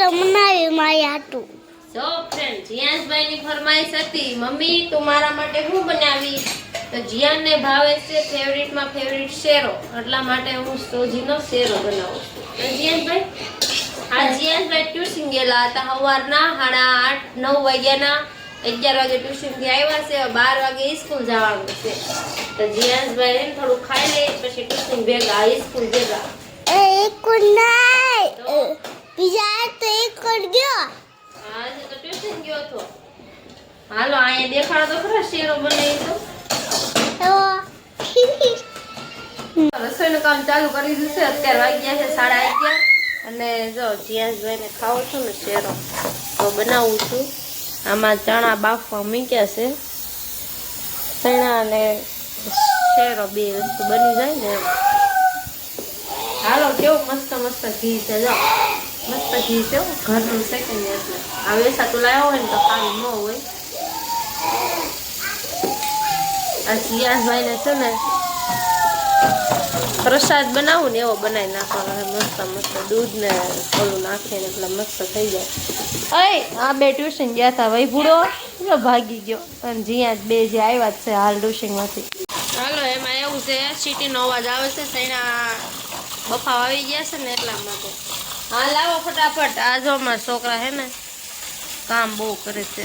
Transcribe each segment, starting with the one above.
શેરો બનાવી મારી હાટું. જો ફ્રેન્ડ જીયાસભાઈ ની ફરમાઈશ હતી, મમ્મી તું મારા માટે શું બનાવી? તો જીયાન ને ભાવે છે ફેવરિટ માં ફેવરિટ શેરો, એટલા માટે હું સોજીનો શેરો બનાવું છું. તો જીયાસભાઈ જીયાસભાઈ ટ્યુશન ગયેલા હતા સવારના 8:30-9 વાગ્યાના. 11 વાગે ટ્યુશન થી આવ્યા છે, 12 વાગે સ્કૂલ જવાનું છે. તો જીયાસભાઈ થોડું ખાઈ લે પછી ટ્યુશન ભેગા સ્કૂલ ભેગા. એક કોણ નહીં બીજા તો એક કોણ ગયો. આજે તો ટ્યુશન ગયો તો. હાલો અહીંયા દેખાડો તો ખરા શેરો બનાવી તો. રસોઈનું કામ ચાલુ કરી દીધું છે. અત્યારે વાગ્યા છે 11:30 અને જો જીયાસભાઈ ને ખાવો છો ને શેરો તો બનાવું છું. આમાં ચણા બાફવા મૂક્યા છે, ચણા અને શેરો બે વસ્તુ બની જાય ને. હાલો કેવું મસ્ત મસ્ત ઘી છે, જો મસ્ત ઘી છે ઘરનું છે કે નહીં. એટલે આ વેસાતું લાવ્યો હોય ને તો ખાલી ન હોય. આ જીયાસભાઈ ને છે ને પ્રસાદ બનાવું ને એવો બનાવી નાખવાનો. મસ્ત મસ્ત દૂધ ને ઓલું નાખીને એટલે મસ્ત થઈ જાય. આ બે ટ્યુશન ગયા હતા, વૈભૂડો ભાગી ગયો અને જીયા બે જે આવ્યા જ છે હાલ ટ્યુશન માંથી. હાલો એમાં એવું છે સીટીનો અવાજ આવે છે, સૈના બફા આવી ગયા છે ને એટલા માટે. હા લાવો ફટાફટ. આ જો અમારા છોકરા હે ને કામ બહુ કરે છે.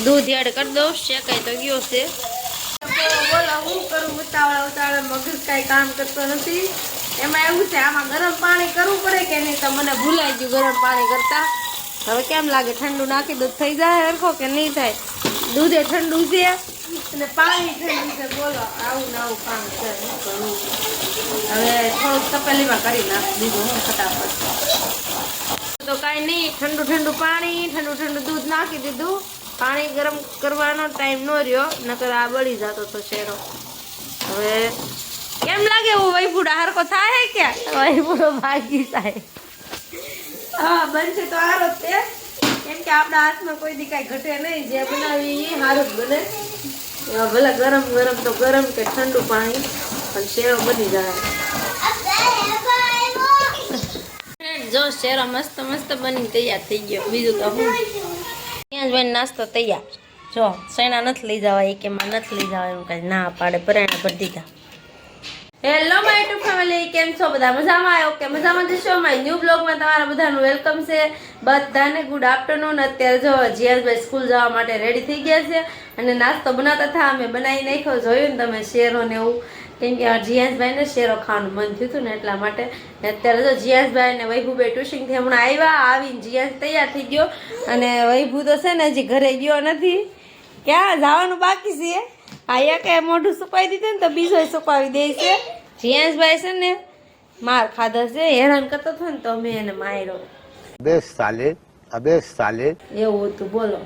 દૂધ એડ કરી દઉં, શેકાઈ તો ગયો છે. બોલો હું કરું, ઉતાવળા ઉતાવળા મગજ કઈ કામ કરતો નથી. એમાં એવું છે આમાં ગરમ પાણી કરવું પડે કે નહીં, તો મને ભૂલાઈ ગયું ગરમ પાણી કરતા. હવે કેમ લાગે ઠંડુ નાખી દૂધ થઈ જાય હરખો કે નહીં થાય? દૂધે ઠંડુ છે અને પાણી ઠંડુ છે. બોલો આવું ને આવું કામ છે. હવે થોડુંક તપેલીમાં કરી નાખી દીધું હું ફટાફટ. તો કાંઈ નહીં, ઠંડુ ઠંડુ પાણી ઠંડુ ઠંડુ દૂધ નાખી દીધું. પાણી ગરમ કરવાનો ટાઈમ ન રહ્યો, નકર આ બળી જતો તો શેરો. હવે કેમ લાગે હું વૈભૂડા હરકો થાય કે વૈભૂડો ભાગી જાય? હા બનશે તો હારો જ તે, કેમ કે આપણા હાથમાં કોઈ દી કાંઈ ઘટે નહીં. જે બનાવી એ સારું જ બને. ભલે ગરમ ગરમ તો ગરમ કે ઠંડુ પાણી પણ શેરો બની જાય. જો શેરો મસ્ત મસ્ત બની તૈયાર થઈ ગયો. બીજું તો હું ત્યાં જ નાસ્તો તૈયાર. જો સૈના નથી લઈ જવા, એક એમાં નથી લઈ જવા, એમ કાંઈ ના પાડે. પરાયણા પર દીધા. હેલો માય યુટ્યુબ ફેમિલી, કેમ છો બધા? મજામાં? ઓકે મજામાં જશો. માય ન્યૂ બ્લોગમાં તમારા બધાનું વેલકમ છે. બધાને ગુડ આફ્ટરનૂન. અત્યારે જો જીયાસભાઈ સ્કૂલ જવા માટે રેડી થઈ ગયા છે અને નાસ્તો બનાવતા હતા. અમે બનાવી નાખ્યો. જોયું ને તમે શેરો ને એવું, કેમ કે જીયાસભાઈને શેરો ખાવાનું મન થયું હતું ને એટલા માટે. અત્યારે જો જીયાસભાઈ ને વૈભુભાઈ ટ્યુશનથી હમણાં આવ્યા. આવીને જીયાસ તૈયાર થઈ ગયો અને વૈભુ તો છે ને હજી ઘરે ગયો નથી, ક્યાં જવાનું બાકી છે. આ એક મોઢું સુકાવી દીધું ને તો બીજો સુકાવી દે છે. જીયાસભાઈ છે ને માર ખાધા છે, હેરાન કરતો હતો ને તો મેં એને માર્યો. અબે સાલે એવું હતું. બોલો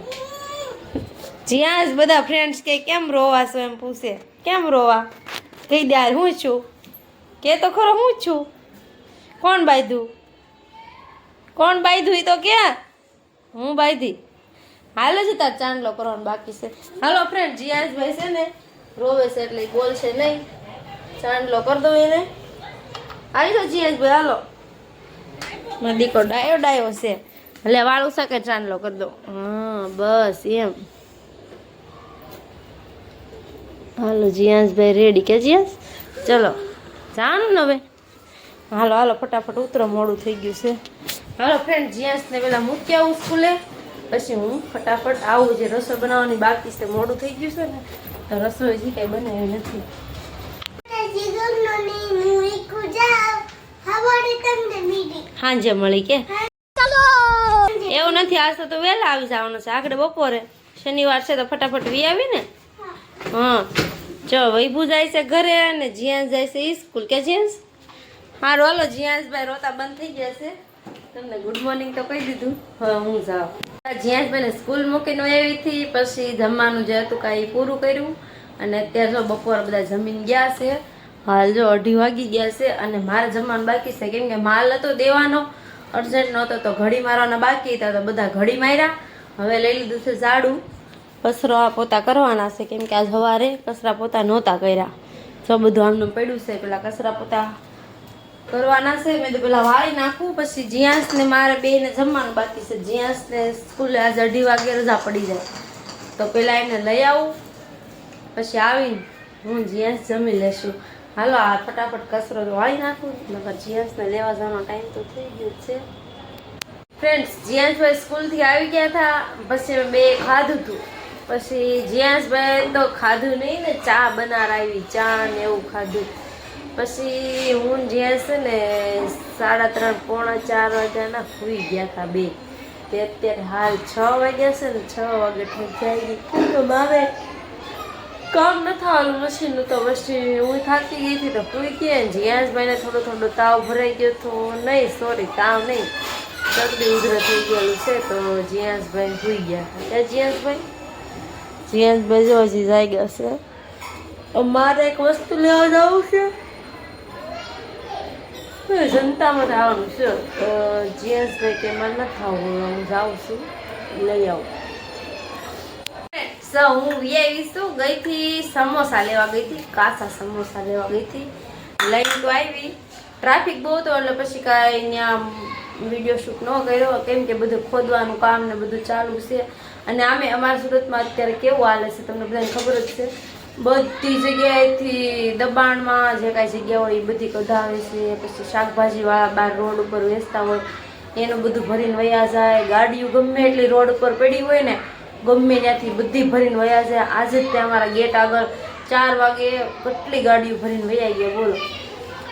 જીયાસ બધા ફ્રેન્ડ્સ કે કેમ રોવા છો એમ પૂછે. કેમ રોવા? કહી દે હું છું કે તો ખરો હું છું. કોણ બાંધ્યું? કોણ બાંધ્યું એ તો કે હું બાંધી. હાલો જ તાર ચાંદલો કરવાનો બાકી છે. હાલો ફ્રેન્ડ જીયાસભાઈ છે ને રોવે છે એટલે બોલશે નહીં. ચાંદલો કરી દઉં એને. આવી તો જીયાસભાઈ હાલો. મારો દીકરો ડાયો ડાયો છે. એટલે વાળું શકે ચાંદલો કરી દો. હા બસ એમ. હાલો જીયાસભાઈ રેડી કે જીયાસ? ચલો જાનું ને હવે. હાલો હાલો ફટાફટ ઉતરો, મોડું થઈ ગયું છે. હાલો ફ્રેન્ડ જીયાસને પેલા મૂકી આવું સ્કૂલે, પછી હું ફટાફટ આવું. જે રસોઈ બનાવવાની બાકી છે, મોડું થઈ ગયું છે ને તો રસોઈ હજી કઈ બનાવી નથી. હાંજે મળી કે એવું નથી. આજ તો વહેલા આવી જવાનું છે, આગળ બપોરે. શનિવાર છે તો ફટાફટ વી આવી ને. હા જો વૈભુ જાય છે ઘરે અને જીયાસ જાય છે સ્કૂલ કે જીયાસ? હારું હાલો. જીયાસભાઈ રોતા બંધ થઈ ગયા છે. તમને ગુડ મોર્નિંગ તો કહી દીધું. હવે હું જાઉં. જીયાસભાઈને સ્કૂલ મૂકીને આવી હતી, પછી જમવાનું જે હતું કાંઈ પૂરું કર્યું અને અત્યારે જો બપોરે બધા જમીન ગયા છે. હાલ જો 2:30 વાગી ગયા છે અને મારે જમવાનું બાકી છે, કેમ કે માલ હતો દેવાનો, અર્જન્ટ નહોતો તો ઘડી મારવાના બાકી હતા તો બધા ઘડી માર્યા. હવે લઈ લીધું છે ઝાડુ. કચરા પોતા કરવાના છે, કેમ કે આજ સવારે કચરા પોતા નહોતા કર્યા. જો બધું આમનું પડ્યું છે. પેલા કચરા પોતા કરવાના છે. મેં તો પેલા વાળી નાખું, પછી જીયાસ ને મારે બેને જમવાનું બાકી છે. જીયાસ ને સ્કૂલે આજે 2:30 વાગે રજા પડી જાય, તો પેલા એને લઈ આવું, પછી આવીને હું જીયાસ જમી લેશું. હાલો આ ફટાફટ કચરો વાળી નાખું, નકર જીયાસને લેવા જવાનો ટાઈમ તો થઈ ગયો છે. ફ્રેન્ડ્સ, જીયાસભાઈ સ્કૂલથી આવી ગયા હતા, પછી મેં બે ખાધું હતું. પછી જીયાસભાઈ તો ખાધું નહીં ને, ચા બનાવી, ચા ને એવું ખાધું. પછી હું જ્યાં છે ને 3:30 પોણા 4 વાગ્યાના સુઈ ગયા હતા બે. તે અત્યારે હાલ 6 વાગ્યા છે ને, 6 વાગે થઈ જાય. તો મારે કામ ન થવાનું મશીનનું, તો પછી હું થાકી ગઈ હતી તો સુઈ ગયા. જીયાસભાઈને થોડો તાવ ભરાઈ ગયો તો, નહીં સોરી તાવ નહીં, શરદી ઉધરસ થઈ ગયેલું છે. તો જીયાસભાઈ સુઈ ગયા હતા. જીયાસભાઈ જો હજી જાગ્યા છે. મારે એક વસ્તુ લેવા જવું છે, જનતામાં જવાનું છે. તો જીયાસભાઈ કે મારે નથી આવવું, હું જાઉં છું, લઈ આવું. હું આવીશું ગઈ હતી, સમોસા લેવા ગઈ હતી, કાચા સમોસા લેવા ગઈ હતી. લઈને તો આવી, ટ્રાફિક બહુ હતો એટલે પછી કાંઈ ત્યાં વિડીયો શૂટ ન કર્યો, કેમ કે બધું ખોદવાનું કામ ને બધું ચાલુ છે. અને આમે અમારા સુરતમાં અત્યારે કેવું હાલે છે તમને બધાને ખબર જ છે. બધી જગ્યાએથી દબાણમાં જે કાંઈ જગ્યા હોય એ બધી કઢાવે છે. પછી શાકભાજીવાળા બહાર રોડ ઉપર વેચતા હોય એનું બધું ભરીને વયા જાય. ગાડીઓ ગમે એટલી રોડ ઉપર પડી હોય ને, ગમે ત્યાંથી બધી ભરીને વયા જાય. આજે જ ત્યાં અમારા ગેટ આગળ 4 વાગે કેટલી ગાડીઓ ભરીને વયા ગયા બોલો.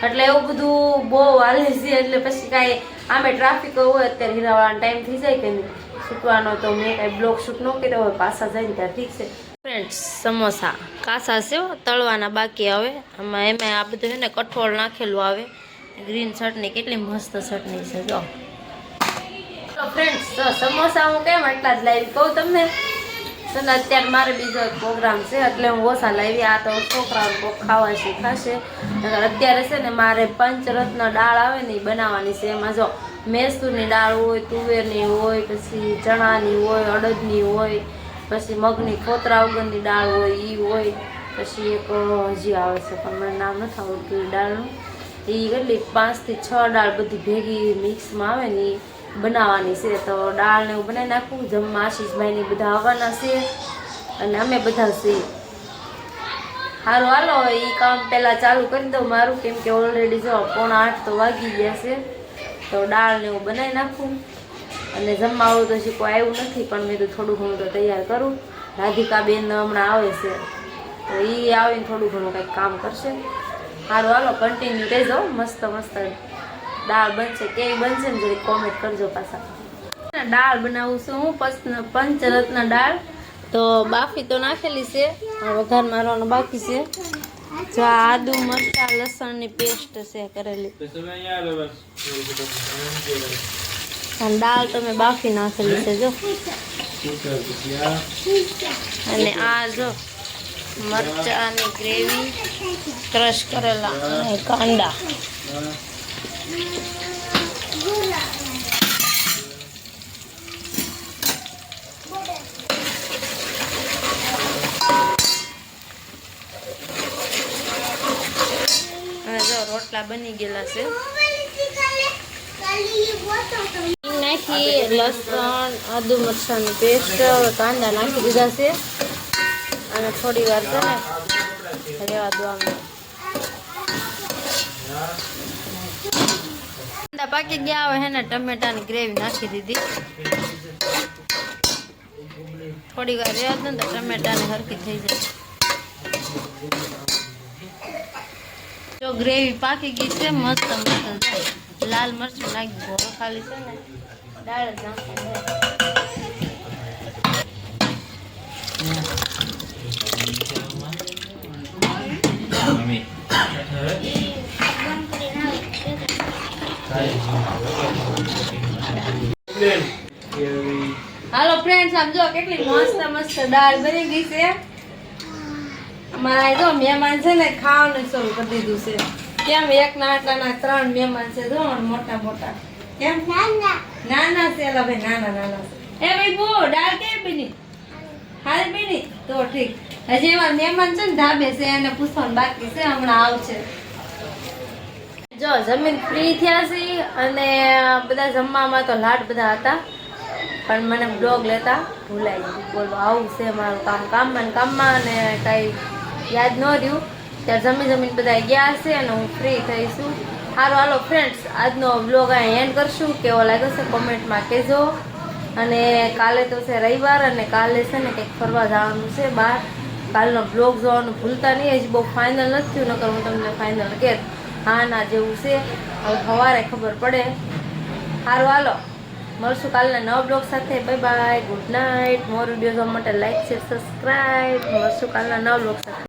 એટલે એવું બધું બહુ હાલે છે. એટલે પછી કાંઈ આમે ટ્રાફિક હોય, અત્યારે હીરાવાળાનો ટાઈમ થઈ જાય કે નહીં છૂટવાનો, તો મેં કાંઈ બ્લોગ શૂટ ન કર્યો હોય, પાછા જઈને ત્યાં ઠીક છે. ફ્રેન્ડ્સ, સમોસા કાચા છે, તળવાના બાકી આવે. આમાં એમાં આ બધું છે ને કઠોળ નાખેલું આવે, ગ્રીન ચટણી, કેટલી મસ્ત ચટણી છે જો. ફ્રેન્ડ્સ, સમોસા હું કેમ એટલા જ લાવી કહું તમને. અને અત્યારે મારે બીજો એક પ્રોગ્રામ છે એટલે હું ઓછા લાવી. આ તો છોકરાઓ ખાવા શીખાશે. અત્યારે છે ને મારે પંચરત્ન દાળ આવે ને એ બનાવવાની છે. એમાં જો મૈસૂરની દાળ હોય, તુવેરની હોય, પછી ચણાની હોય, અડદની હોય, પછી મગની ફોતરા વગરની દાળ હોય એ હોય, પછી એક હજી આવે છે પણ મને નામ નથી આવડતું એ દાળનું. એ કેટલી 5 થી 6 દાળ બધી ભેગી મિક્સમાં આવે ને એ બનાવવાની છે. તો દાળને એવું બનાવી નાખવું. જમવા આશીષભાઈને બધા આવવાના છે અને અમે બધા છીએ. સારું હાલો એ કામ પહેલાં ચાલુ કરી દઉં મારું, કેમ કે ઓલરેડી જો 7:45 તો વાગી ગયા છે. તો દાળને એવું બનાવી નાખું. અને જમવા આવું તો હજી કોઈ આવ્યું નથી, પણ મેં તો થોડું ઘણું તો તૈયાર કરું. રાધિકાબેન હમણાં આવે છે તો એ આવીને થોડું ઘણું કંઈક કામ કરશે. સારું હાલો કન્ટિન્યુ રહેજો. મસ્ત મસ્ત દાળ બનશે, કેવી બનશે ને જરી કોમેન્ટ કરજો. પાછા દાળ બનાવું છું હું પંચરત્ન દાળ. તો બાફી તો નાખેલી છે, વઘાર મારવાનો બાકી છે. જો આદુ મરચાં લસણની પેસ્ટ છે કરેલી, અને દાળ તમે બાફી નાખેલી છે જો. અને આ જો મરચાંની ગ્રેવી, ક્રશ કરેલા અને કાંદા. અને જો રોટલા બની ગયેલા છે. નાખી લસણ આદુ મરચાંની પેસ્ટ, કાંદા નાખી દીધા છે અને થોડી વાર છે ને રેવા દો. કાંદા પાકી ગયા હોય હે ને, ટમેટાની ગ્રેવી નાખી દીધી. થોડી વાર રેવા દો ને તો ટમેટાની હરકી થઈ જાય. જો ગ્રેવી પાકી ગઈ છે મસ્ત મસ્ત. લાલ મરચું નાખી દો ખાલી છે ને, દાળ જ નાખી દો. હાલો ફ્રેન્ડ્સ, આમ જો કેટલી મસ્ત મસ્ત દાળ બની ગઈ છે. અમારા જો મહેમાન છે ને ખાવાનું શરૂ કરી દીધું છે. કેમ એક ના આટલાના 3 મહેમાન છે જો, મોટા મોટા. કેમ નાના છે એલા ભાઈ, નાના છે. એ ભાઈ બો દાળ કેવી બની? હારી બની તો ઠીક. હજી અમારા મહેમાન છે ને ધાબે છે, એને પૂછવાનું બાકી છે, હમણાં આવશે. જો જો જમીન ફ્રી થયા છીએ અને બધા જમવામાં તો લાડ બધા હતા પણ મને બ્લોગ લેતા ભૂલાઈ ગયું. બોલો આવું છે મારું કામમાં અને કાંઈ યાદ ન રહ્યું. ત્યારે જમીન બધા ગયા હશે અને હું ફ્રી થઈશું. સારું હાલો ફ્રેન્ડ્સ, આજનો બ્લોગ અહીં એન્ડ કરશું. કેવો લાગ્યો છે કોમેન્ટમાં કહેજો. અને કાલે તો છે રવિવાર અને કાલે છે ને કંઈક ફરવા જવાનું છે બહાર. કાલનો બ્લોગ જોવાનું ભૂલતા નહીં. હજી બહુ ફાઇનલ નથી થયું, નકર હું તમને ફાઇનલ કે હા ના જેવું છે. હવે સવારે ખબર પડે. સારું હાલો મળશું કાલના નવા બ્લોગ સાથે. Bye bye, good night. મોર વિડીયો જોવા માટે લાઈક શેર સબસ્ક્રાઈબ. મળશું કાલના નવા બ્લોગ સાથે.